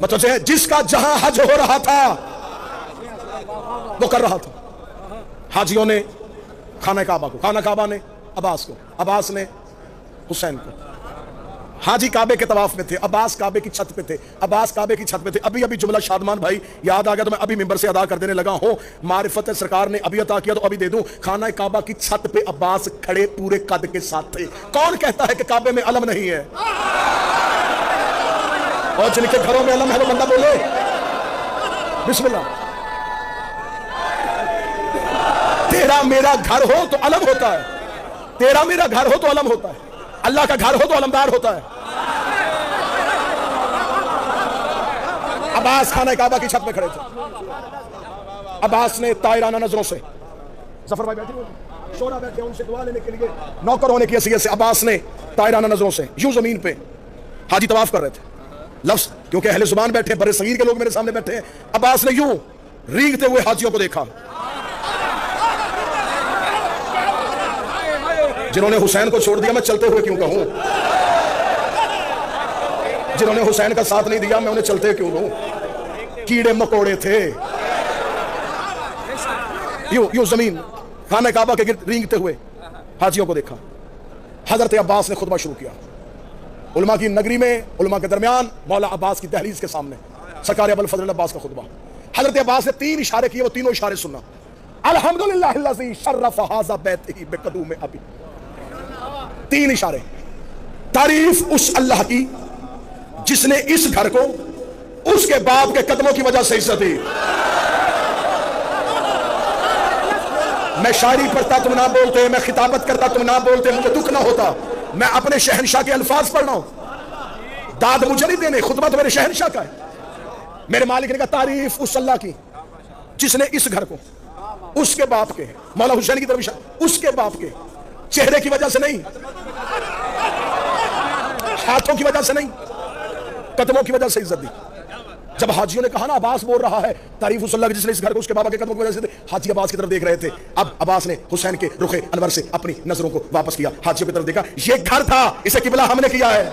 مطلب ہے جس کا جہاں حج ہو رہا تھا وہ کر رہا تھا. حاجیوں نے خانہ کعبہ کو، خانہ کعبہ نے عباس کو، عباس نے حسین کو. حاجی کعبے کے طواف میں تھے، عباس کعبے کی چھت پہ تھے، عباس کعبے کی چھت پہ تھے. ابھی جملہ شادمان بھائی یاد آ گیا تو میں ابھی ممبر سے ادا کر دینے لگا ہوں. معرفت سرکار نے ابھی عطا کیا تو ابھی دے دوں. خانہ کعبہ کی چھت پہ عباس کھڑے پورے قد کے ساتھ تھے. کون کہتا ہے کہ کعبے میں علم نہیں ہے؟ اور جن کے گھروں میں علم ہے وہ بندہ بولے بسم اللہ. تیرا میرا گھر ہو تو علم ہوتا ہے، تیرا میرا گھر ہو تو علم ہوتا ہے، اللہ کا گھر ہو تو علمدار ہوتا ہے. عباس خانہ کعبہ کی چھت پہ کھڑے تھے. عباس نے طائرانہ نظروں سے، ظفر بھائی بیٹھے ہوئے شورا بیٹھے ان سے دعا لینے کے لیے نوکر ہونے کی حیثیت سے عباس نے طائرانہ نظروں سے یوں زمین پہ، حاجی طواف کر رہے تھے، لفظ کیونکہ اہل زبان بیٹھے برے صغیر کے لوگ میرے سامنے بیٹھے ہیں. عباس نے یوں ریگتے ہوئے حاجیوں کو دیکھا جنہوں نے حسین کو چھوڑ دیا. میں چلتے ہوئے کیوں کہوں؟ جنہوں نے حسین کا ساتھ نہیں دیا میں انہیں چلتے کیوں کہوں؟ کیڑے مکوڑے تھے. یوں زمین خانہ کعبہ کے گرد رینگتے ہوئے حاجیوں کو دیکھا. حضرت عباس نے خطبہ شروع کیا. علماء کی نگری میں، علماء کے درمیان، مولا عباس کی دہلیز کے سامنے سرکار ابوالفضل عباس کا خطبہ. حضرت عباس نے 3 اشارے کیے، وہ تینوں اشارے سننا. الحمدللہ الذی شرف ھذا بیتہ بقدوم ابی. 3 اشارے. تعریف اس اللہ کی جس نے اس گھر کو اس کے باپ کے قدموں کی وجہ سے عزت دی. میں شاعری پڑھتا تم نہ بولتے، میں خطابت کرتا تم نہ بولتے، مجھے دکھ نہ ہوتا. میں اپنے شہنشاہ کے الفاظ پڑھ رہا ہوں، داد مجھے نہیں دینے، خطبہ تو میرے شہنشاہ کا ہے. میرے مالک نے کہا تعریف اس اللہ کی جس نے اس گھر کو اس کے باپ کے، مولا حسین کی طرف اشارہ، اس کے باپ کے چہرے کی وجہ سے نہیں، ہاتھوں کی وجہ سے نہیں، قدموں کی وجہ سے عزت دی. جب حاجیوں نے کہا نا عباس بول رہا ہے تعریف اس اللہ کی جس نے اس گھر کو اس کے بابا کے قدموں کی وجہ سے، حاجی عباس کی طرف دیکھ رہے تھے. اب عباس نے حسین کے رخ انور سے اپنی نظروں کو واپس کیا، حاجیوں کی طرف دیکھا. یہ گھر تھا، اسے قبلہ ہم نے کیا ہے.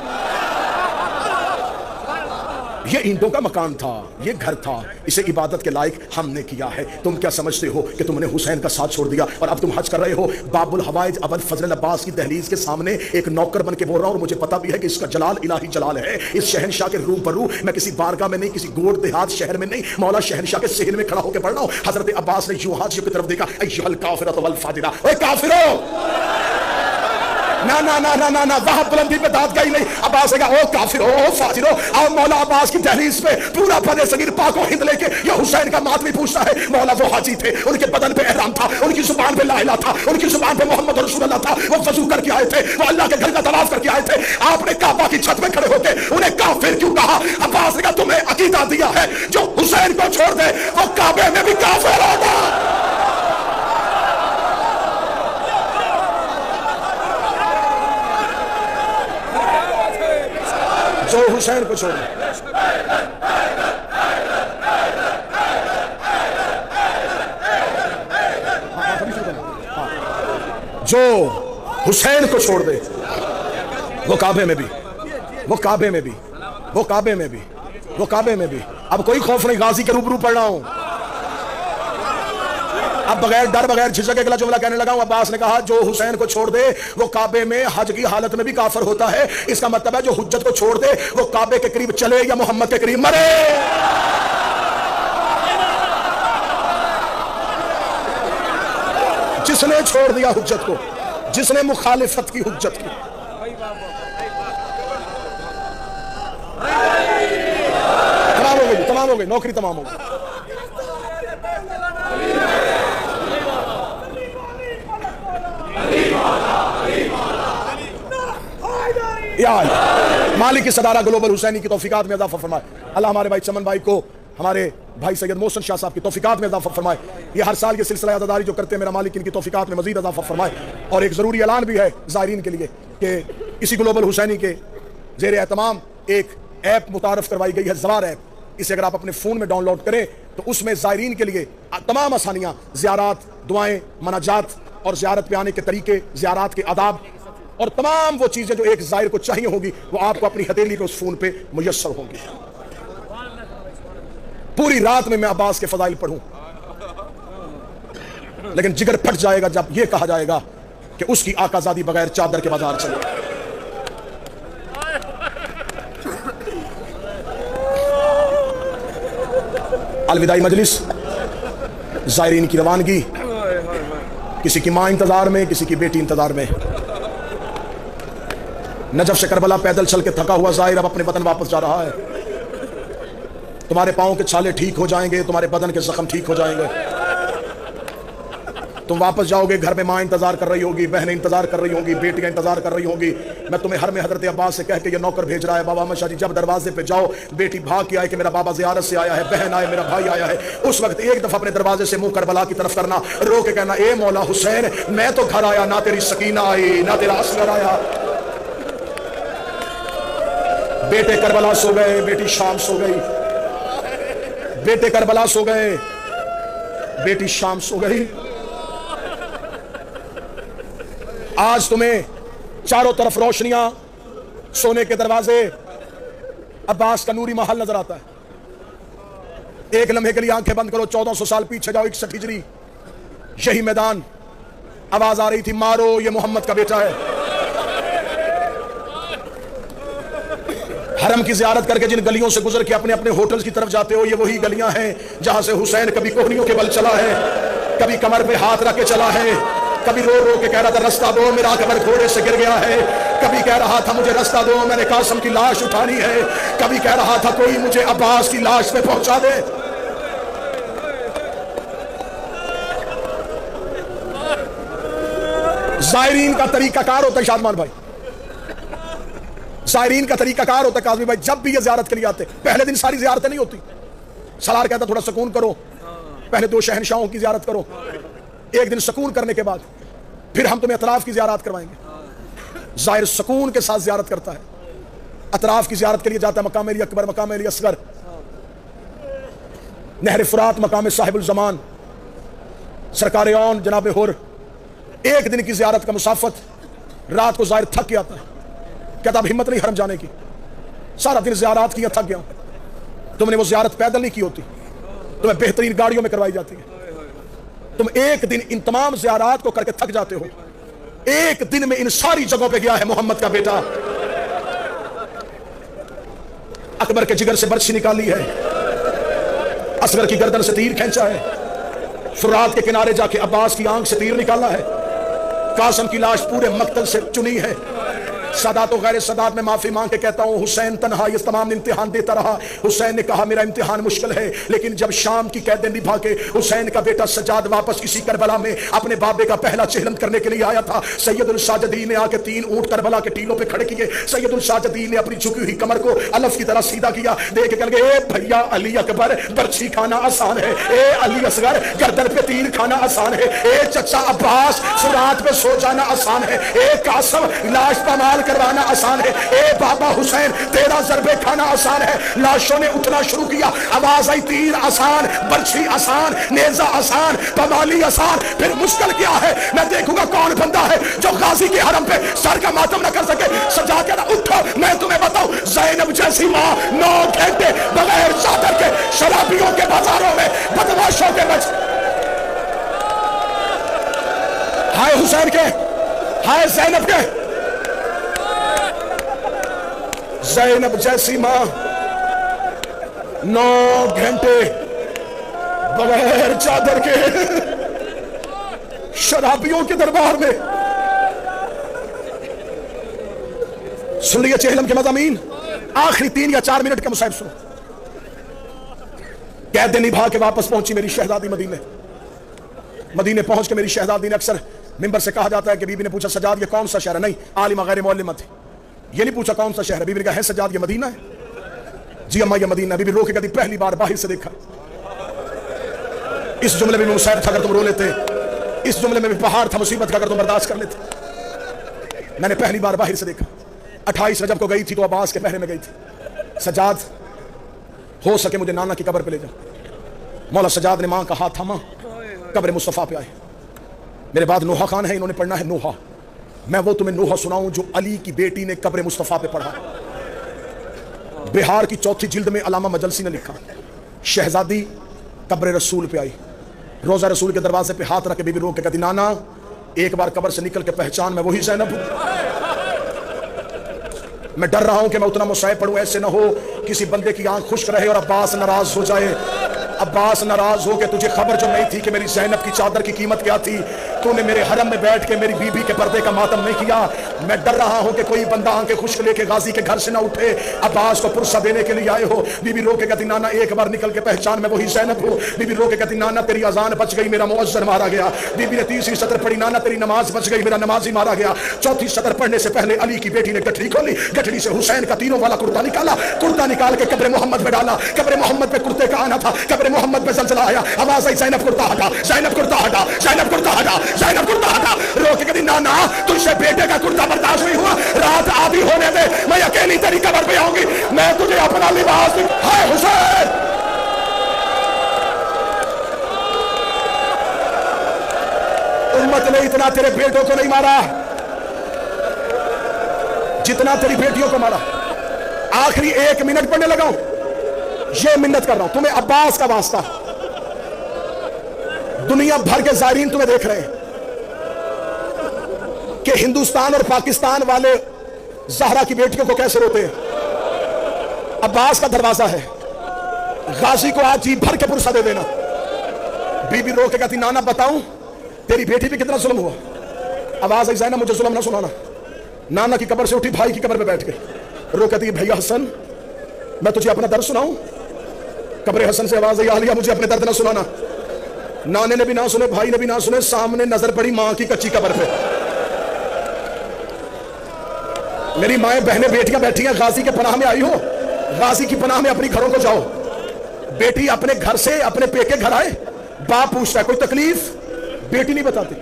یہ اینٹوں کا مکان تھا، یہ گھر تھا، اسے عبادت کے لائق ہم نے کیا ہے. تم کیا سمجھتے ہو کہ تم نے حسین کا ساتھ چھوڑ دیا اور اب تم حج کر رہے ہو؟ باب الحوائج ابوالفضل عباس کی دہلیز کے سامنے ایک نوکر بن کے بول رہا ہوں، اور مجھے پتا بھی ہے کہ اس کا جلال الہی جلال ہے. اس شہنشاہ کے روبرو میں کسی بارگاہ میں نہیں، کسی گوڑ دیہات شہر میں نہیں، مولا شہنشاہ کے صحن میں کھڑا ہو کے پڑھ رہا ہوں. حضرت عباس نے یوں حاجیوں کی طرف دیکھا، ایھا الکافرۃ والفاجرہ، اے کافرو. نا نا نا نا نا نا وہاں بلندی پہ داد گئی نہیں. عباس نے کہا او کافرو، او فاجرو. اور مولا عباس کی دہلیز پہ پورا بر صغیر پاک و ہند لے کے یہ حسین کا ماتمی پوچھتا ہے. مولا وہ حاجی تھے، ان کے بدن پہ احرام تھا، ان کی زبان پہ لا الہ تھا، ان کی زبان پہ محمد رسول اللہ تھا. وہ وضو کر کے آئے تھے، وہ اللہ کے گھر کا طواف کر کے آئے تھے. آپ نے کعبہ کی چھت پہ کھڑے ہو کے انہیں کافر کیوں کہا؟ عباس نے کہا تمہیں عقیدہ دیا ہے جو حسین کو چھوڑ دے وہ کعبے میں بھی کافر ہوگا. جو حسین کو چھوڑے. جو حسین کو چھوڑ دے وہ کعبے میں بھی، وہ کعبے میں بھی، وہ کعبے میں بھی، وہ کعبے میں بھی. اب کوئی خوف نہیں، غازی کے روبرو پڑھ رہا ہوں. اب بغیر ڈر بغیر جھجک اگلا جملہ کہنے لگا ہوں. عباس نے کہا جو حسین کو چھوڑ دے وہ کعبے میں حج کی حالت میں بھی کافر ہوتا ہے. اس کا مطلب ہے جو حجت کو چھوڑ دے وہ کعبے کے قریب چلے یا محمد کے قریب مرے. جس نے چھوڑ دیا حجت کو، جس نے مخالفت کی حجت کی. تمام ہو گئی، تمام ہو گئی، نوکری تمام ہو گئی. مالک صدارہ گلوبل حسینی کی توفیقات میں اضافہ فرمائے. اللہ ہمارے بھائی چمن بھائی کو، ہمارے بھائی سید محسن شاہ صاحب کی توفیقات میں اضافہ فرمائے. یہ ہر سال یہ سلسلہ عزاداری جو کرتے ہیں میرا مالک ان کی توفیقات میں مزید اضافہ فرمائے. اور ایک ضروری اعلان بھی ہے زائرین کے لیے کہ اسی گلوبل حسینی کے زیر اہتمام ایک ایپ متعارف کروائی گئی ہے، زوار ایپ. اسے اگر آپ اپنے فون میں ڈاؤن لوڈ کریں تو اس میں زائرین کے لیے تمام آسانیاں، زیارات، دعائیں، مناجات اور زیارت پہ آنے کے طریقے، زیارات کے آداب اور تمام وہ چیزیں جو ایک زائر کو چاہیے ہوں گی وہ آپ کو اپنی ہتھیلی پہ اس فون پہ میسر ہوں گی. पूरी रात में मैं अब्बास के फजाइल पढ़ूं, लेकिन जिगर फट जाएगा जब यह कहा जाएगा कि उसकी आकाजादी बगैर चादर के बाजार चले। अलविदाई मजलिस, ज़ायरीन की रवानगी, किसी की मां इंतजार में, किसी की बेटी इंतजार में। नजफ से करबला पैदल चल के थका हुआ ज़ाहिर अब अपने वतन वापस जा रहा है। तुम्हारे पाँव के छाले ठीक हो जाएंगे, तुम्हारे बदन के जख्म ठीक हो जाएंगे, तुम वापस जाओगे। घर में माँ इंतजार कर रही होगी, बहनें इंतजार कर रही होंगी, बेटियां इंतजार कर रही होंगी। मैं तुम्हें हर में हजरत अब्बास से कह के ये नौकर भेज रहा है, बाबा अहमद शाह जी जब दरवाजे पे जाओ, बेटी भाग के आए कि मेरा बाबा ज़ियारत से आया है, बहन आए, मेरा भाई आया है, उस वक्त एक दफा अपने दरवाजे से मुंह करबला की तरफ करना, रो के कहना, ए मौला हुसैन, मैं तो घर आया, ना तेरी सकीना आई, ना तेरा असगर आया। बेटे करबला सो गए, बेटी शाम सो गई, बेटे करबला सो गए, बेटी शाम सो गई। आज तुम्हें चारों तरफ रोशनियां, सोने के दरवाजे, अब्बास का नूरी महल नजर आता है। एक लम्हे के लिए आंखें बंद करो, 1400 साल पीछे जाओ, 61 हिजरी, यही मैदान। आवाज आ रही थी, मारो ये मोहम्मद का बेटा है। हरम की ज़ियारत करके जिन गलियों से गुजर के अपने अपने होटल्स की तरफ जाते हो, ये वही गलियां हैं जहां से हुसैन कभी कोहनियों के बल चला है, कभी कमर पे हाथ रख के चला है, कभी रो रो के कह रहा था रास्ता दो, मेरा कमर घोड़े से गिर गया है, कभी कह रहा था मुझे रास्ता दो, मैंने कासिम की लाश उठानी है, कभी कह रहा था कोई मुझे अब्बास की लाश पे पहुंचा दे। ज़ायरीन का तरीकाकार होता है शादमान भाई, ज़ायरीन का तरीकाकार होता है काज़मी भाई। जब भी ये ज़ियारत के लिए आते, पहले दिन सारी ज़ियारतें नहीं होती। सलार कहता थोड़ा सुकून करो, पहले 2 शहनशाहों की ज़ियारत करो, एक दिन सुकून करने के बाद फिर हम तुम्हें अतराफ की ज़ियारत करवाएंगे। ज़ाहिर सुकून के साथ ज़ियारत करता है, अतराफ की ज़ियारत के लिए जाता है मकाम अली अकबर, मकाम अली असगर, नहर फुरात, मकाम साहिबुल ज़मान, सरकार औन जनाब हुर। एक दिन की ज़ियारत का मुसाफत, रात को ज़ाहिर थक के आता है, कहता अब हिम्मत नहीं हरम जाने की, सारा दिन ज़ियारत किया, थक गया। तुमने वो ज़ियारत पैदल नहीं की होती, तुम्हें बेहतरीन गाड़ियों में करवाई जाती है। तुम एक दिन इन तमाम ज़ियारत को करके थक जाते हो, एक दिन में इन सारी जगहों पे गया है मोहम्मद का बेटा। अकबर के जिगर से बर्छी निकाली है, असगर की गर्दन से तीर खींचा है, फुरात के किनारे जाके अब्बास की आंख से तीर निकाला है, कासिम की लाश पूरे मक्तल से चुनी है। सदात और गैर सदात में माफी मांग के कहता हूं, हुसैन तन्हा ये तमाम इम्तिहान देता रहा। हुसैन ने कहा मेरा इम्तिहान मुश्किल है, लेकिन जब शाम की कैदें निभा के हुसैन का बेटा सज्जाद वापस किसी करबला में अपने बाबे का पहला चेहलम करने के लिए आया था, सैयदुल साजिदीन ने आके 3 ऊंट करबला के टीलों पे खड़े किए। सैयदुल साजिदीन ने अपनी झुकी हुई कमर को अलफ की तरह सीधा किया, देख के कह गए, ए भैया अली अकबर, बर्छी खाना आसान है, ए अली असगर, गर्दन पे तीर खाना आसान है, ए चचा अब्बास, फुरात पे सो जाना आसान है, ए कासिम, लाश पमाल करवाना आसान है, ए बाबा हुसैन, तेरा जरबे खाना आसान है। लाशों ने उठना शुरू किया, आवाज आई, तीर आसान, बर्छी आसान, नेजा आसान, पमाली आसान, फिर मुश्किल क्या है, मैं देखूंगा कौन बंदा है जो गाजी के हरम पे सर का मातम न कर सके। सजा के ना उठो, मैं तुम्हें बताऊं, ज़ैनब जैसी मां 9 घंटे बगैर चादर के शराबियों के बाजारों में, बदमाशों के बच, हाय हुसैन के, हाय ज़ैनब के, ज़ैनब जैसी मां 9 घंटे बगैर चादर के शराबियों के दरबार में। सुन लिया चेहलम के मज़ामीन, आखिरी 3 या 4 मिनट का मुसाहिब सुनो। कैद निभा के वापस पहुंची मेरी शहजादी मदीने। मदीने पहुंच के मेरी शहजादी ने, अक्सर मिंबर से कहा जाता है कि बीबी ने पूछा, सजाद ये कौन सा शहर है? नहीं, आलिमा गैर मौलिमा थी, ये नहीं पूछा कौन सा शहर है। बीबी ने कहा, है सजाद ये मदीना है? जी अम्मा ये मदीना। बीबी रो के कहती, पहली बार बाहर से देखा। इस जुमले में भी मुसाहिब था अगर तुम रो लेते, इस जुमले में भी पहाड़ था मुसीबत का अगर तुम बर्दाश्त कर लेते। मैंने पहली बार बाहर से देखा। 28 रजब को गई थी तो अब्बास के पहरे में गई थी। सजाद हो सके मुझे नाना की कब्र पे ले जा। मौला सजाद ने मां का हाथ थामा, कब्र मुस्तफा पे आए। मेरे बाद नोहा खान है, इन्होंने पढ़ना है नोहा। मैं वो तुम्हें नोहा सुनाऊं जो अली की बेटी ने कब्र मुस्तफा पे पढ़ा। बिहार की 4थी जिल्द में अलामा मजलसी ने लिखा, शहजादी कब्र रसूल पे आई, रोज़ा रसूल के दरवाजे पे हाथ रख के बीबी रो के कहती नाना एक बार कब्र से निकल के पहचान मैं वही ज़ैनब हूँ। मैं डर रहा हूं कि मैं उतना मुसाहिब पढ़ूं ऐसे ना हो किसी बंदे की आंख खुश्क रहे और अब्बास नाराज हो जाए। अब्बास नाराज हो के तुझे खबर जो नहीं थी कि मेरी ज़ैनब की चादर की कीमत क्या थी, तूने मेरे हरम में बैठ के मेरी बीबी के पर्दे का मातम नहीं किया। मैं डर रहा हूं कि कोई बंदा आंखें खुश्क लेके गाजी के घर से ना उठे, अब्बास को पुरसा देने के लिए आए हो। बीबी रो के कहती नाना एक बार निकल के पहचान मैं वही ज़ैनब हूँ। बीबी रो के कहती नाना तेरी अजान बच गई, मेरा मुअज्जिन मारा गया। बीबी ने तीसरी सतर पढ़ी, नाना तेरी नमाज बच गई, मेरा नमाजी मारा गया। चौथी सतर पढ़ने से पहले अली की बेटी ने गठरी खोली, गठरी से हुसैन का तीनों वाला कुर्ता निकाला, कुर्ता निकाल के कब्र मोहम्मद पे डाला। कब्र मोहम्मद पे कुर्ते का आना था, कब्र मोहम्मद पे जलजला आया, आवाज आई ज़ैनब कुर्ता हटा, ज़ैनब कुर्ता हटा, ज़ैनब कुर्ता हटा, ज़ैनब कुर्ता हटा। रो के कहती नाना तुझसे बेटे का कुर्ता बर्दाश्त नहीं हुआ, रात आधी होने दे, मैं अकेली तेरी कब्र पे आऊंगी, मैं तुझे अपना लिबास हाय हुसैन। उम्मत ने इतना तेरे बेटों को नहीं मारा जितना तेरी बेटियों को मारा। आखिरी 1 मिनट पढ़ने लगा हूं, ये मिन्नत कर रहा हूं तुम्हें अब्बास का वास्ता। दुनिया भर के ज़ायरीन तुम्हें देख रहे हैं कि हिंदुस्तान और पाकिस्तान वाले ज़हरा की बेटियों को कैसे रोते हैं। अब्बास का दरवाजा है, गाजी को आज जी भर के पुरसा दे देना। बीबी रो के कहती नाना बताऊं तेरी बेटी पे कितना जुल्म हुआ। आवाज आई ज़ैनब मुझे जुल्म ना सुनाना। नाना की कब्र से उठी, भाई की कब्र पे बैठ के रो कहती भैया हसन मैं तुझे अपना दर्द सुनाऊं। कब्र हसन से आवाज आई आलिया मुझे अपने दर्द ना सुनाना। नाने ने भी ना सुने, भाई ने भी ना सुने, सामने नजर पड़ी मां की कच्ची कब्र पे। मेरी माएं बहनें बेटियां बैठी हैं, गाजी के पनाह में आई हो, गाजी की पनाह में अपनी घरों को जाओ। बेटी अपने घर से अपने पेके घर आए, बाप पूछता है कोई तकलीफ, बेटी नहीं बताती।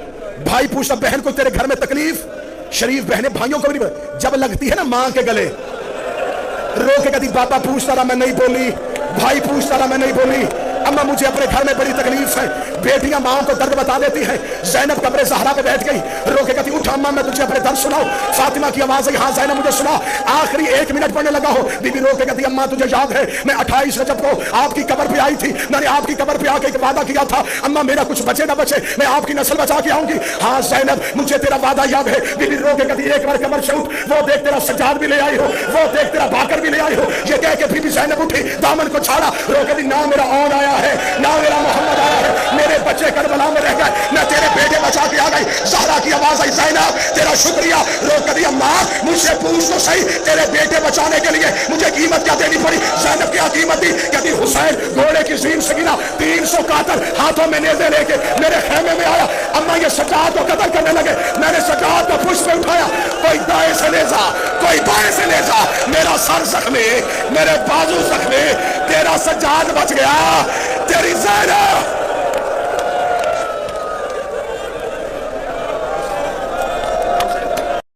भाई पूछता बहन कोई तेरे घर में तकलीफ, शरीफ बहनें भाइयों को भी नहीं बताती। जब लगती है ना मां के गले रो के कहती बाबा पूछता रहा मैं नहीं बोली, भाई पूछता रहा मैं नहीं बोली, अम्मा मुझे अपने घर में बड़ी तकलीफ है। बेटियां माओं को दर्द बता देती हैं। ज़ैनब कब्र ज़हरा पे बैठ गई, रो के कहती उठ अम्मा मैं तुझे अपने दर्द सुनाऊं। फातिमा की आवाज है हाँ ज़ैनब मुझे सुना। आखिरी 1 मिनट पढ़ने लगा हो, बीबी रो के कहती अम्मा तुझे याद है मैं 28 रजब को आपकी कब्र पे आई थी, मैंने आपकी कब्र पे आके एक वादा किया था अम्मा मेरा कुछ बचे ना बचे मैं आपकी नस्ल बचा के आऊंगी। हाँ ज़ैनब मुझे तेरा वादा याद है। बीबी रो के कहती एक बार कब्र से उठ, वो देख तेरा सज्जाद भी ले आई हो, वो देख तेरा भाकर भी ले आई हो। ये कह के बीबी ज़ैनब उठी, दामन को छाड़ा, रो के ना मेरा औन आया है ना मेरा मोहम्मद आया है, मेरे बच्चे करबला में रह गए, मैं तेरे बेटे बचा के आ गई। ज़हरा की आवाज आई ज़ैनब तेरा शुक्रिया। रो कर दिया माँ मुझसे पूछ तो सही तेरे बेटे बचाने के लिए मुझे कीमत क्या देनी पड़ी। ज़ैनब क्या कीमत दी? कहती हुसैन घोड़े की सीन से गिना 300 कातल हाथों में नेज़े लेके मेरे खेमे में आया। अम्मा ये सज्जाद को कत्ल करने लगे, मैंने सज्जाद को पुष्प पे उठाया, कोई दाएं से ले जा कोई बाएं से ले जा, मेरा सर जख्मी मेरे बाजू जख्मी, तेरा सज्जाद बच गया, तेरी ज़ैनब